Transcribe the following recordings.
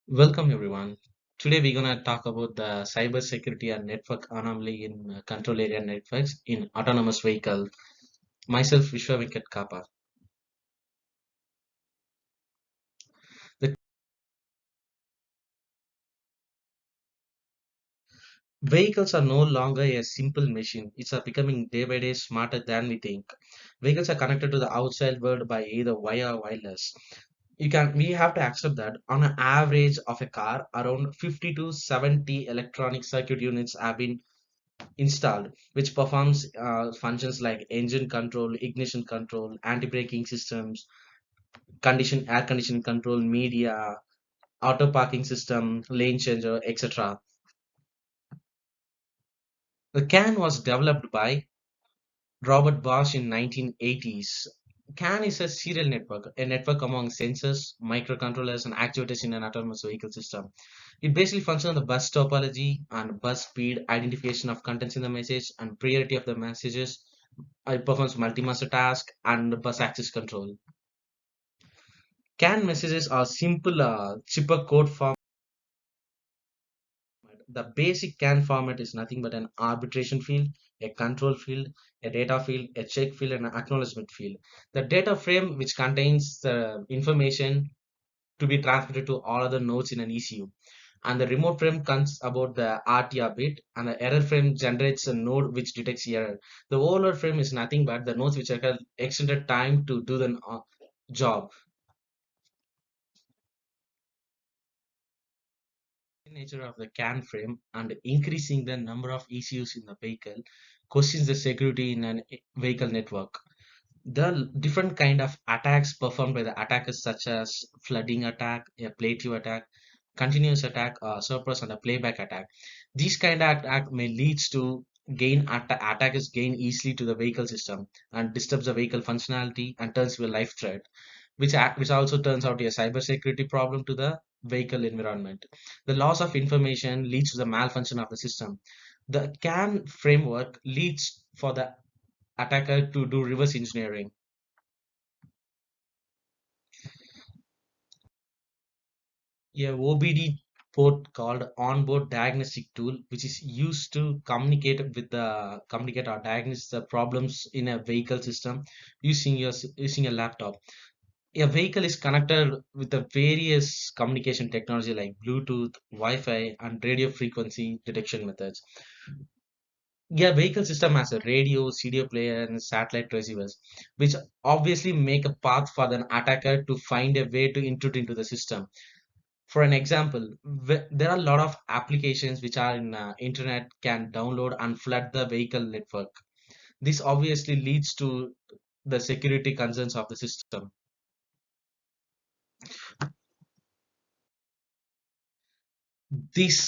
Welcome everyone. Today we're gonna talk about the cyber security and network anomaly in control area networks in autonomous vehicle. Myself, Vishwa Venkat Kapa. The vehicles are no longer a simple machine. It's becoming day by day smarter than we think. Vehicles are connected to the outside world by either wire or wireless. We have to accept that on an average of a car, around 50 to 70 electronic circuit units have been installed, which performs functions like engine control, ignition control, anti-braking systems, air conditioning control, media, auto parking system, lane changer, etc. The CAN was developed by Robert Bosch in 1980s. CAN is a serial network, a network among sensors, microcontrollers, and actuators in an autonomous vehicle system. It basically functions on the bus topology and bus speed, identification of contents in the message, and priority of the messages. It performs multi-master task and bus access control. CAN messages are simple chipper code format. The basic CAN format is nothing but an arbitration field, a control field, a data field, a check field, and an acknowledgement field. The data frame, which contains the information to be transmitted to all other nodes in an ECU. And the remote frame comes about the RTR bit, and the error frame generates a node which detects error. The overload frame is nothing but the nodes which have extended time to do the job. Nature of the CAN frame and increasing the number of ECUs in the vehicle questions the security in an vehicle network. The different kind of attacks performed by the attackers such as flooding attack, a plateau attack, continuous attack, suppress and a playback attack. These kind of attack may leads to attackers gain easily to the vehicle system and disturbs the vehicle functionality and turns to a life threat, which also turns out to be a cybersecurity problem to the vehicle environment. The loss of information leads to the malfunction of the system. The CAN framework leads for the attacker to do reverse engineering. A OBD port called onboard diagnostic tool, which is used to communicate or diagnose the problems in a vehicle system using a laptop. A vehicle is connected with the various communication technology like Bluetooth, Wi-Fi, and radio frequency detection methods. Yeah, vehicle system has a radio, CD player, and satellite receivers, which obviously make a path for an attacker to find a way to intrude into the system. For an example, there are a lot of applications which are in internet can download and flood the vehicle network. This obviously leads to the security concerns of the system. These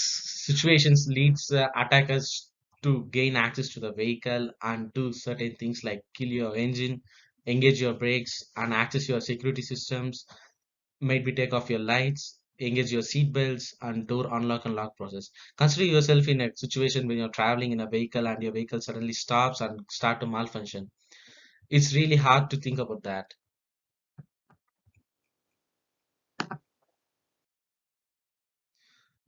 situations leads attackers to gain access to the vehicle and do certain things like kill your engine, engage your brakes, and access your security systems. Maybe take off your lights, engage your seat belts, and door unlock and lock process. Consider yourself in a situation when you're traveling in a vehicle and your vehicle suddenly stops and start to malfunction. It's really hard to think about that.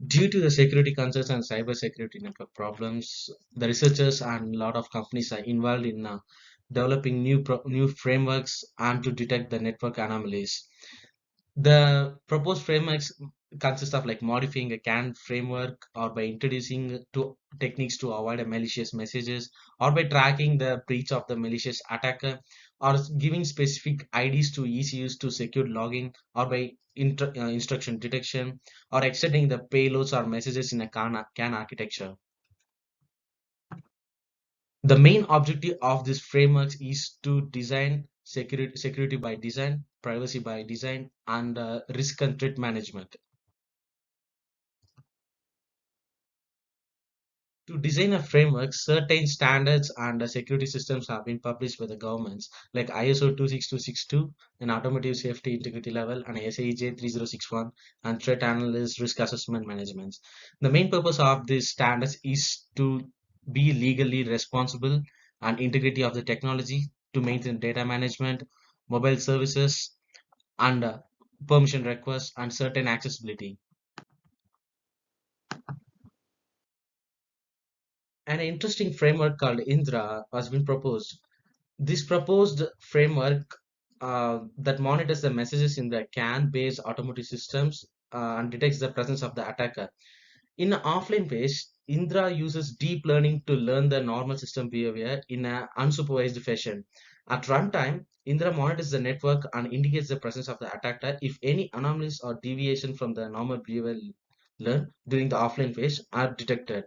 Due to the security concerns and cyber security network problems, the researchers and a lot of companies are involved in developing new frameworks and to detect the network anomalies. The proposed frameworks consist of like modifying a CAN framework or by introducing to techniques to avoid a malicious messages or by tracking the breach of the malicious attacker or giving specific IDs to ECUs to secure logging or by instruction detection or extending the payloads or messages in a CAN architecture. The main objective of this framework is to design security by design, privacy by design, and risk and threat management. To design a framework, certain standards and security systems have been published by the governments, like ISO 26262, an automotive safety integrity level, and SAEJ 3061, and threat analysis risk assessment management. The main purpose of these standards is to be legally responsible and integrity of the technology to maintain data management, mobile services, and permission requests, and certain accessibility. An interesting framework called Indra has been proposed. This proposed framework that monitors the messages in the CAN-based automotive systems and detects the presence of the attacker. In an offline phase, Indra uses deep learning to learn the normal system behavior in an unsupervised fashion. At runtime, Indra monitors the network and indicates the presence of the attacker if any anomalies or deviation from the normal behavior learned during the offline phase are detected.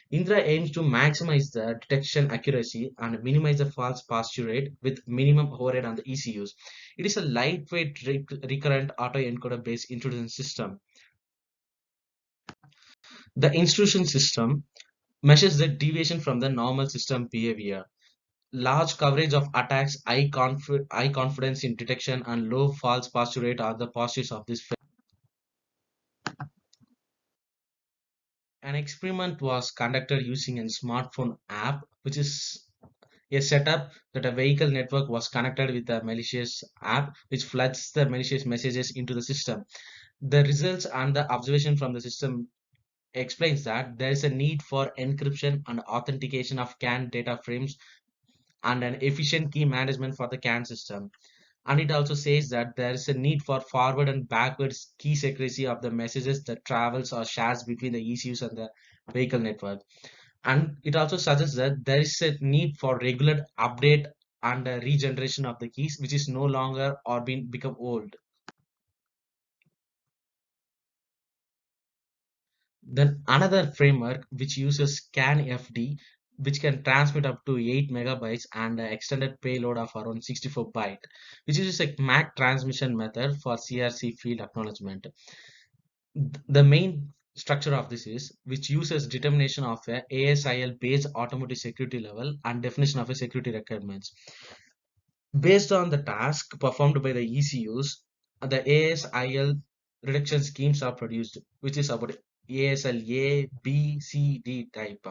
Indra aims to maximize the detection accuracy and minimize the false positive rate with minimum overhead on the ECUs. It is a lightweight recurrent autoencoder based intrusion system. The intrusion system measures the deviation from the normal system behavior. Large coverage of attacks, high confidence in detection, and low false positive rate are the positives of this. An experiment was conducted using a smartphone app, which is a setup that a vehicle network was connected with a malicious app, which floods the malicious messages into the system. The results and the observation from the system explains that there is a need for encryption and authentication of CAN data frames and an efficient key management for the CAN system. And it also says that there is a need for forward and backwards key secrecy of the messages that travels or shares between the ECUs and the vehicle network. And it also suggests that there is a need for regular update and regeneration of the keys, which is no longer or been become old. Then another framework which uses CAN-FD, which can transmit up to 8 megabytes and an extended payload of around 64 byte, which is a MAC transmission method for CRC field acknowledgement. The main structure of this is which uses determination of a ASIL based automotive security level and definition of a security requirements. Based on the task performed by the ECUs, the ASIL reduction schemes are produced, which is about ASL A, B, C, D type.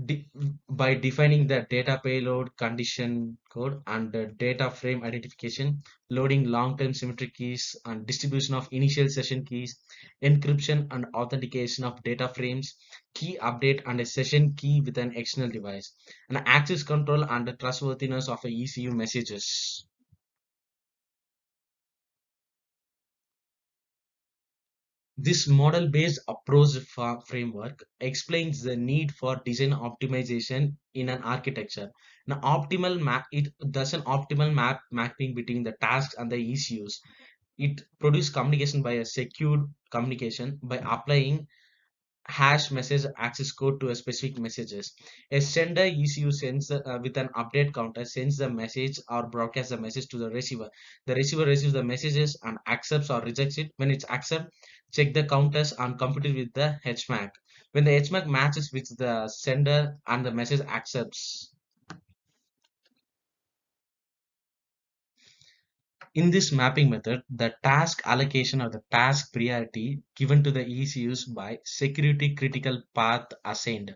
De- by defining the data payload condition code and the data frame identification, loading long-term symmetric keys and distribution of initial session keys, encryption and authentication of data frames, key update and a session key with an external device, and access control and the trustworthiness of a ECU messages. This model-based approach framework explains the need for design optimization in an architecture. An optimal map it does an optimal mapping between the tasks and the ECUs. It produces communication by a secured communication by applying hash message access code to a specific messages. A sender ECU sends with an update counter sends the message or broadcasts the message to the receiver. The receiver receives the messages and accepts or rejects it. When it's accept, check the counters and compute it with the HMAC. When the HMAC matches with the sender and the message accepts. In this mapping method, the task allocation or the task priority given to the ECUs by security critical path assigned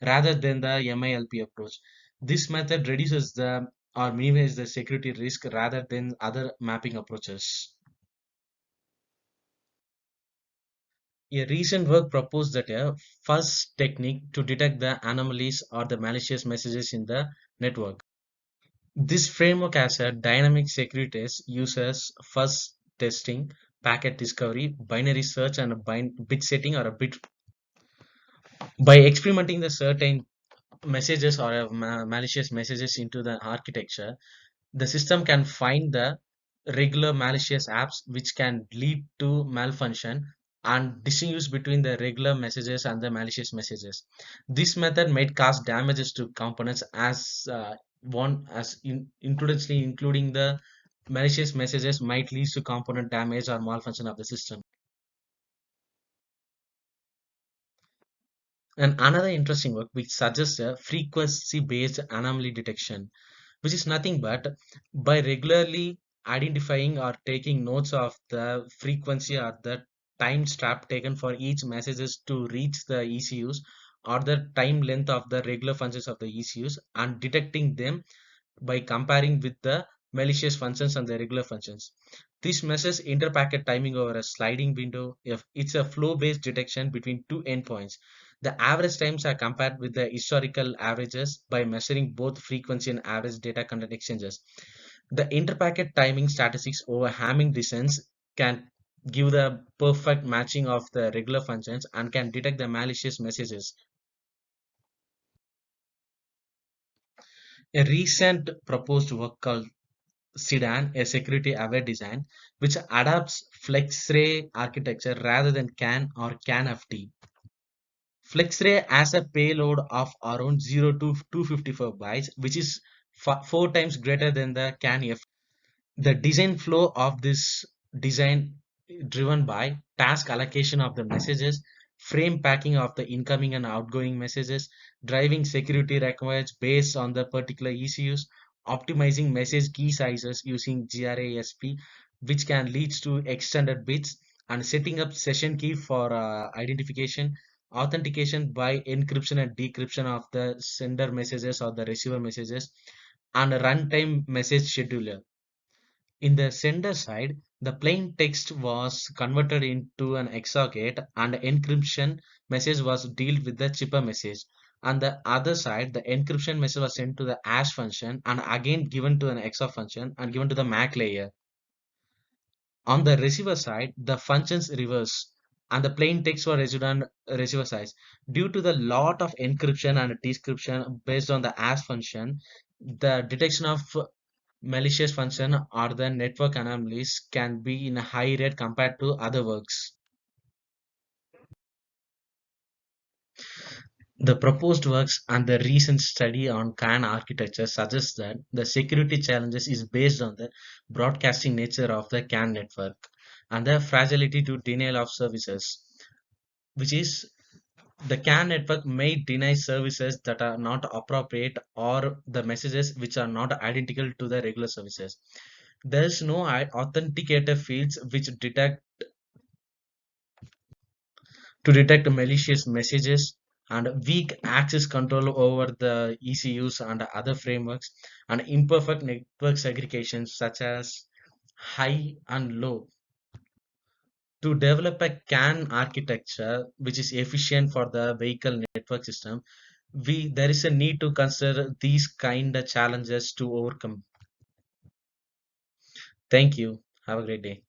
rather than the MILP approach. This method reduces the or minimizes the security risk rather than other mapping approaches. A recent work proposed that a first technique to detect the anomalies or the malicious messages in the network. This framework has a dynamic security test uses first testing, packet discovery, binary search, and a bit setting or a bit. By experimenting the certain messages or malicious messages into the architecture, the system can find the regular malicious apps which can lead to malfunction and distinguish between the regular messages and the malicious messages. This method might cause damages to components as one as including the malicious messages might lead to component damage or malfunction of the system. And another interesting work which suggests a frequency based anomaly detection, which is nothing but by regularly identifying or taking notes of the frequency or the time step taken for each messages to reach the ECUs or the time length of the regular functions of the ECUs and detecting them by comparing with the malicious functions and the regular functions. This measures interpacket timing over a sliding window. If it's a flow-based detection between two endpoints. The average times are compared with the historical averages by measuring both frequency and average data content exchanges. The interpacket timing statistics over Hamming distance can give the perfect matching of the regular functions and can detect the malicious messages. A recent proposed work called SIDAN, a security-aware design, which adapts FlexRay architecture rather than CAN or CAN-FT. FlexRay has a payload of around 0 to 254 bytes, which is 4 times greater than the CAN-FT. The design flow of this design driven by task allocation of the messages, frame packing of the incoming and outgoing messages, driving security requirements based on the particular ECUs, optimizing message key sizes using GRASP, which can lead to extended bits, and setting up session key for identification, authentication by encryption and decryption of the sender messages or the receiver messages, and a runtime message scheduler. In the sender side, the plain text was converted into an XOR gate and the encryption message was dealt with the chipper message. On the other side, the encryption message was sent to the hash function and again given to an XOR function and given to the MAC layer. On the receiver side, the functions reverse and the plain text was received on receiver side. Due to the lot of encryption and decryption based on the hash function, the detection of malicious function or the network anomalies can be in a high rate compared to other works. The proposed works and the recent study on CAN architecture suggests that the security challenges is based on the broadcasting nature of the CAN network and the fragility to denial of services, which is the CAN network may deny services that are not appropriate or the messages which are not identical to the regular services. There is no authenticator fields which detect to detect malicious messages and weak access control over the ECUs and other frameworks and imperfect network segregation such as high and low. To develop a CAN architecture which is efficient for the vehicle network system, we there is a need to consider these kind of challenges to overcome. Thank you. Have a great day.